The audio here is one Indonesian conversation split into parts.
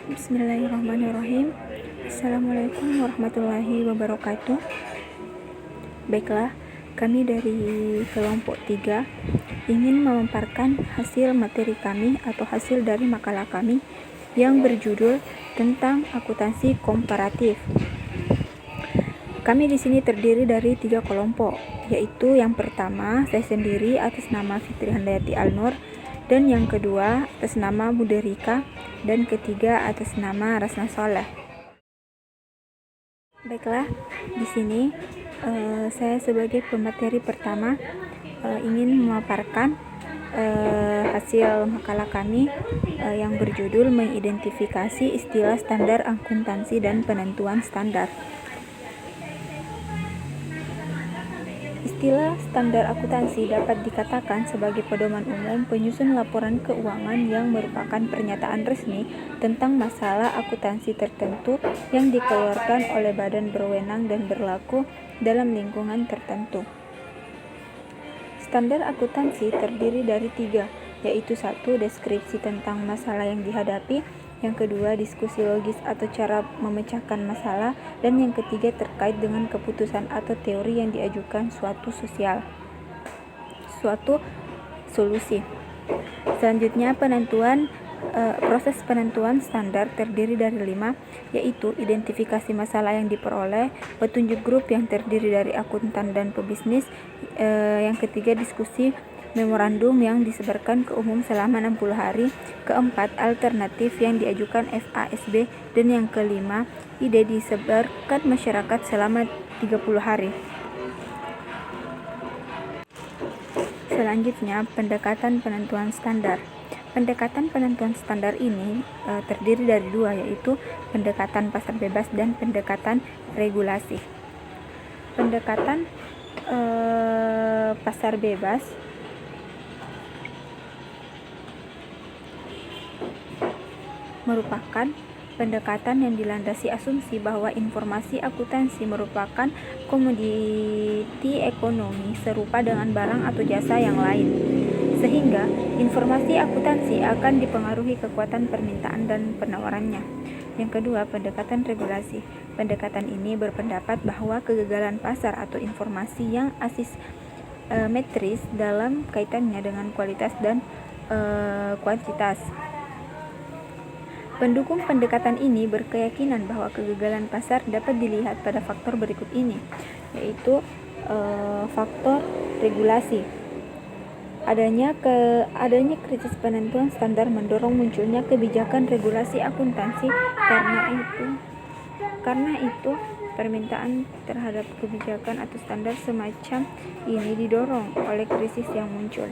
Bismillahirrahmanirrahim. Assalamualaikum warahmatullahi wabarakatuh. Baiklah, kami dari kelompok 3 ingin memaparkan hasil materi kami atau hasil dari makalah kami yang berjudul tentang akuntansi komparatif. Kami di sini terdiri dari 3 kelompok, yaitu yang pertama saya sendiri atas nama Fitri Handayati Alnur, dan yang kedua atas nama Bude Rika, dan ketiga atas nama Rasna Soleh. Baiklah, di sini saya sebagai pemateri pertama ingin memaparkan hasil makalah kami yang berjudul mengidentifikasi istilah standar akuntansi dan penentuan standar. Istilah standar akuntansi dapat dikatakan sebagai pedoman umum penyusun laporan keuangan yang merupakan pernyataan resmi tentang masalah akuntansi tertentu yang dikeluarkan oleh badan berwenang dan berlaku dalam lingkungan tertentu. Standar akuntansi terdiri dari 3, yaitu 1. Deskripsi tentang masalah yang dihadapi, yang kedua diskusi logis atau cara memecahkan masalah, dan yang ketiga terkait dengan keputusan atau teori yang diajukan suatu solusi. Selanjutnya proses penentuan standar terdiri dari 5, yaitu identifikasi masalah yang diperoleh, petunjuk grup yang terdiri dari akuntan dan pebisnis, yang ketiga diskusi memorandum yang disebarkan ke umum selama 60 hari, keempat alternatif yang diajukan FASB, dan yang kelima ide disebarkan masyarakat selama 30 hari. Selanjutnya, pendekatan penentuan standar. Pendekatan penentuan standar ini terdiri dari 2, yaitu pendekatan pasar bebas dan pendekatan regulasi. Pendekatan pasar bebas merupakan pendekatan yang dilandasi asumsi bahwa informasi akuntansi merupakan komoditi ekonomi serupa dengan barang atau jasa yang lain, sehingga informasi akuntansi akan dipengaruhi kekuatan permintaan dan penawarannya. Yang kedua, pendekatan regulasi. Pendekatan ini berpendapat bahwa kegagalan pasar atau informasi yang asimetris dalam kaitannya dengan kualitas dan kuantitas. Pendukung pendekatan ini berkeyakinan bahwa kegagalan pasar dapat dilihat pada faktor berikut ini, yaitu faktor regulasi. Adanya krisis penentuan standar mendorong munculnya kebijakan regulasi akuntansi. Karena itu permintaan terhadap kebijakan atau standar semacam ini didorong oleh krisis yang muncul.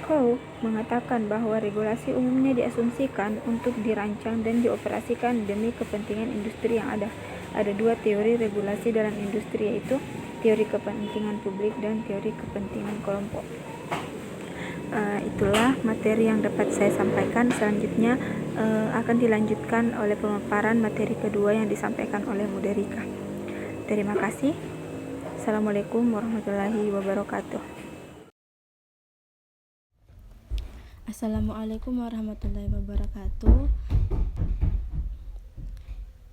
Crow mengatakan bahwa regulasi umumnya diasumsikan untuk dirancang dan dioperasikan demi kepentingan industri yang ada. Ada 2 teori regulasi dalam industri, yaitu teori kepentingan publik dan teori kepentingan kelompok. Itulah materi yang dapat saya sampaikan. Selanjutnya akan dilanjutkan oleh pemaparan materi kedua yang disampaikan oleh Bude Rika. Terima kasih. Assalamualaikum warahmatullahi wabarakatuh. Assalamualaikum warahmatullahi wabarakatuh.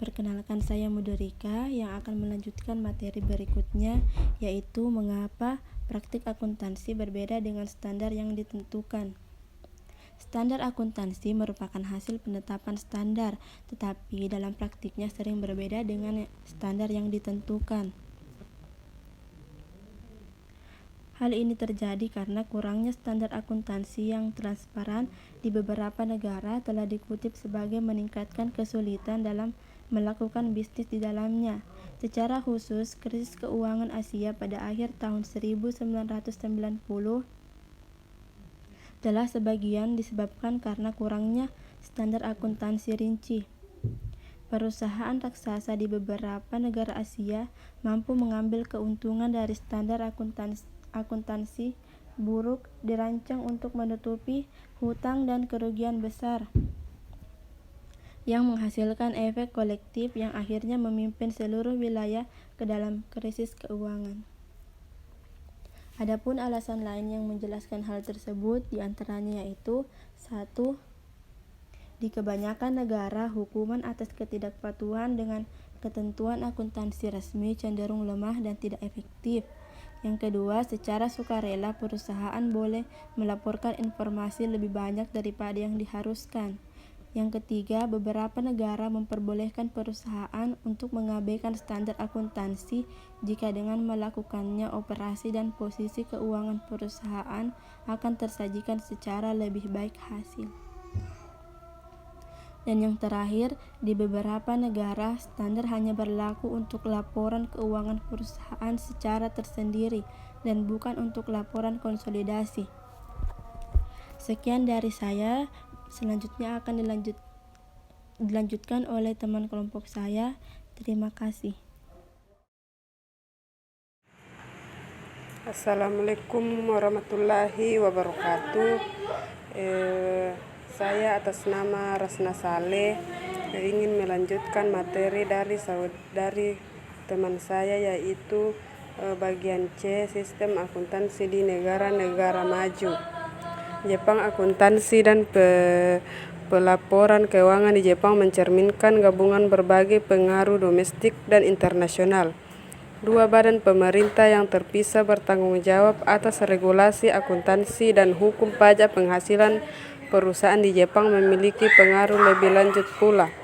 Perkenalkan, saya Bude Rika yang akan melanjutkan materi berikutnya, yaitu mengapa praktik akuntansi berbeda dengan standar yang ditentukan. Standar akuntansi merupakan hasil penetapan standar, tetapi dalam praktiknya sering berbeda dengan standar yang ditentukan. Hal ini terjadi karena kurangnya standar akuntansi yang transparan di beberapa negara telah dikutip sebagai meningkatkan kesulitan dalam melakukan bisnis di dalamnya. Secara khusus, krisis keuangan Asia pada akhir tahun 1990 telah sebagian disebabkan karena kurangnya standar akuntansi rinci. Perusahaan raksasa di beberapa negara Asia mampu mengambil keuntungan dari standar akuntansi buruk dirancang untuk menutupi hutang dan kerugian besar yang menghasilkan efek kolektif yang akhirnya memimpin seluruh wilayah ke dalam krisis keuangan. Adapun alasan lain yang menjelaskan hal tersebut diantaranya yaitu 1. Di kebanyakan negara, hukuman atas ketidakpatuhan dengan ketentuan akuntansi resmi cenderung lemah dan tidak efektif. Yang kedua, secara sukarela perusahaan boleh melaporkan informasi lebih banyak daripada yang diharuskan. Yang ketiga, beberapa negara memperbolehkan perusahaan untuk mengabaikan standar akuntansi jika dengan melakukannya operasi dan posisi keuangan perusahaan akan tersajikan secara lebih baik hasil. Dan yang terakhir, di beberapa negara, standar hanya berlaku untuk laporan keuangan perusahaan secara tersendiri dan bukan untuk laporan konsolidasi. Sekian dari saya. Selanjutnya akan dilanjutkan oleh teman kelompok saya. Terima kasih. Assalamualaikum warahmatullahi wabarakatuh. Saya atas nama Rasna Saleh ingin melanjutkan materi dari teman saya, yaitu bagian C, sistem akuntansi di negara-negara maju. Jepang. Akuntansi dan pelaporan keuangan di Jepang mencerminkan gabungan berbagai pengaruh domestik dan internasional. Dua badan pemerintah yang terpisah bertanggung jawab atas regulasi akuntansi dan hukum pajak penghasilan perusahaan di Jepang memiliki pengaruh lebih lanjut pula.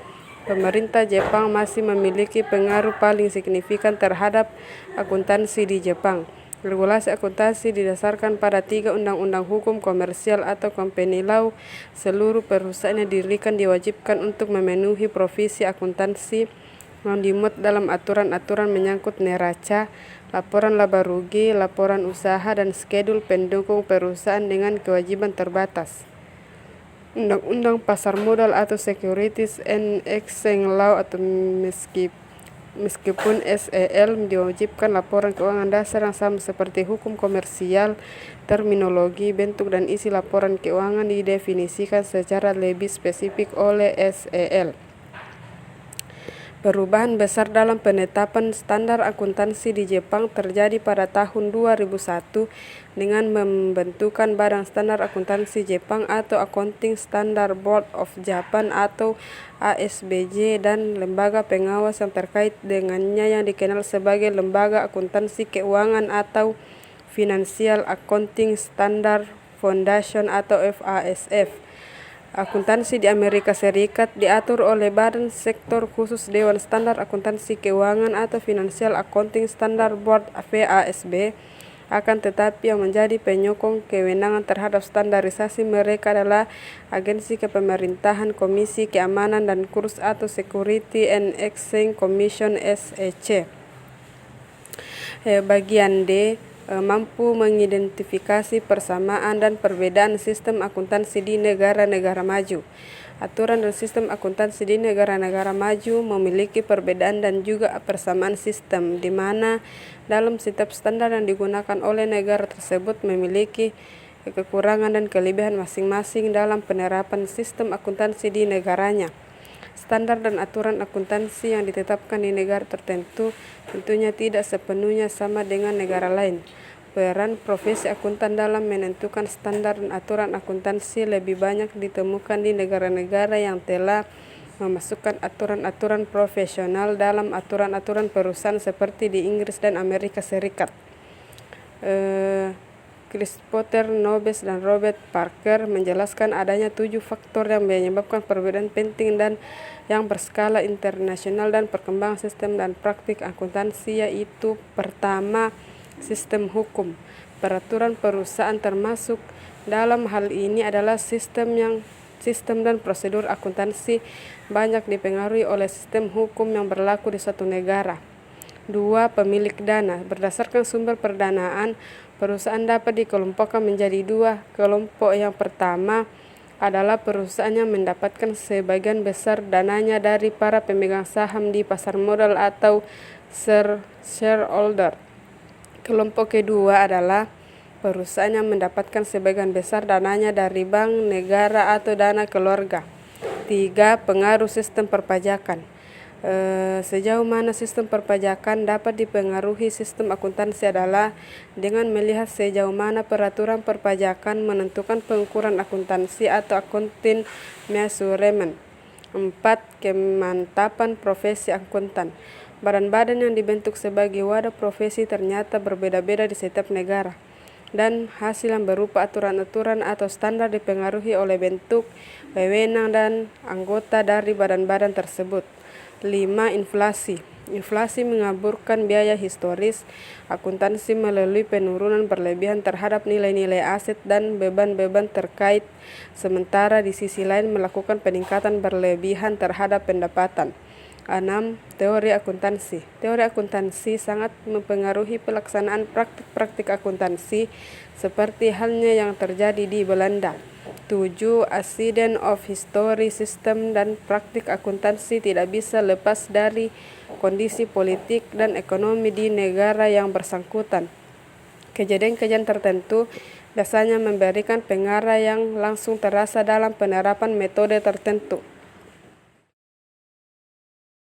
Pemerintah Jepang masih memiliki pengaruh paling signifikan terhadap akuntansi di Jepang. Regulasi akuntansi didasarkan pada 3 undang-undang hukum komersial atau company law. Seluruh perusahaan yang didirikan diwajibkan untuk memenuhi provisi akuntansi yang dimuat dalam aturan-aturan menyangkut neraca, laporan laba rugi, laporan usaha, dan skedul pendukung perusahaan dengan kewajiban terbatas. Undang-undang pasar modal atau Securities and Exchange Law atau meskipun SEL diwajibkan laporan keuangan dasar yang sama seperti hukum komersial, terminologi, bentuk, dan isi laporan keuangan didefinisikan secara lebih spesifik oleh SEL. Perubahan besar dalam penetapan standar akuntansi di Jepang terjadi pada tahun 2001 dengan membentukan Badan Standar Akuntansi Jepang atau Accounting Standard Board of Japan atau ASBJ dan lembaga pengawas yang terkait dengannya yang dikenal sebagai Lembaga Akuntansi Keuangan atau Financial Accounting Standard Foundation atau FASF. Akuntansi di Amerika Serikat diatur oleh Badan Sektor Khusus Dewan Standar Akuntansi Keuangan atau Financial Accounting Standard Board (FASB). Akan tetapi yang menjadi penyokong kewenangan terhadap standarisasi mereka adalah Agensi Kepemerintahan Komisi Keamanan dan Kurs atau Security and Exchange Commission (SEC). Bagian D, mampu mengidentifikasi persamaan dan perbedaan sistem akuntansi di negara-negara maju. Aturan dan sistem akuntansi di negara-negara maju memiliki perbedaan dan juga persamaan sistem, di mana dalam setiap standar yang digunakan oleh negara tersebut memiliki kekurangan dan kelebihan masing-masing dalam penerapan sistem akuntansi di negaranya. Standar dan aturan akuntansi yang ditetapkan di negara tertentu tentunya tidak sepenuhnya sama dengan negara lain. Peran profesi akuntan dalam menentukan standar dan aturan akuntansi lebih banyak ditemukan di negara-negara yang telah memasukkan aturan-aturan profesional dalam aturan-aturan perusahaan seperti di Inggris dan Amerika Serikat. Chris Potter, Nobes, dan Robert Parker menjelaskan adanya 7 faktor yang menyebabkan perbedaan penting dan yang berskala internasional dan perkembangan sistem dan praktik akuntansi, yaitu pertama, sistem hukum. Peraturan perusahaan termasuk dalam hal ini adalah sistem dan prosedur akuntansi banyak dipengaruhi oleh sistem hukum yang berlaku di suatu negara. 2. Pemilik dana. Berdasarkan sumber perdanaan, perusahaan dapat dikelompokkan menjadi 2 kelompok. Yang pertama adalah perusahaan yang mendapatkan sebagian besar dananya dari para pemegang saham di pasar modal atau shareholder. Kelompok kedua adalah perusahaan yang mendapatkan sebagian besar dananya dari bank, negara, atau dana keluarga. 3. Pengaruh sistem perpajakan. Sejauh mana sistem perpajakan dapat dipengaruhi sistem akuntansi adalah dengan melihat sejauh mana peraturan perpajakan menentukan pengukuran akuntansi atau accounting measurement. 4. Kemantapan profesi akuntan. Badan-badan yang dibentuk sebagai wadah profesi ternyata berbeda-beda di setiap negara, dan hasil yang berupa aturan-aturan atau standar dipengaruhi oleh bentuk, wewenang, dan anggota dari badan-badan tersebut. 5. Inflasi. Inflasi mengaburkan biaya historis akuntansi melalui penurunan berlebihan terhadap nilai-nilai aset dan beban-beban terkait, sementara di sisi lain melakukan peningkatan berlebihan terhadap pendapatan. 6. Teori akuntansi. Teori akuntansi sangat mempengaruhi pelaksanaan praktik-praktik akuntansi seperti halnya yang terjadi di Belanda. 7. Accident of history system dan praktik akuntansi tidak bisa lepas dari kondisi politik dan ekonomi di negara yang bersangkutan. Kejadian-kejadian tertentu biasanya memberikan pengaruh yang langsung terasa dalam penerapan metode tertentu.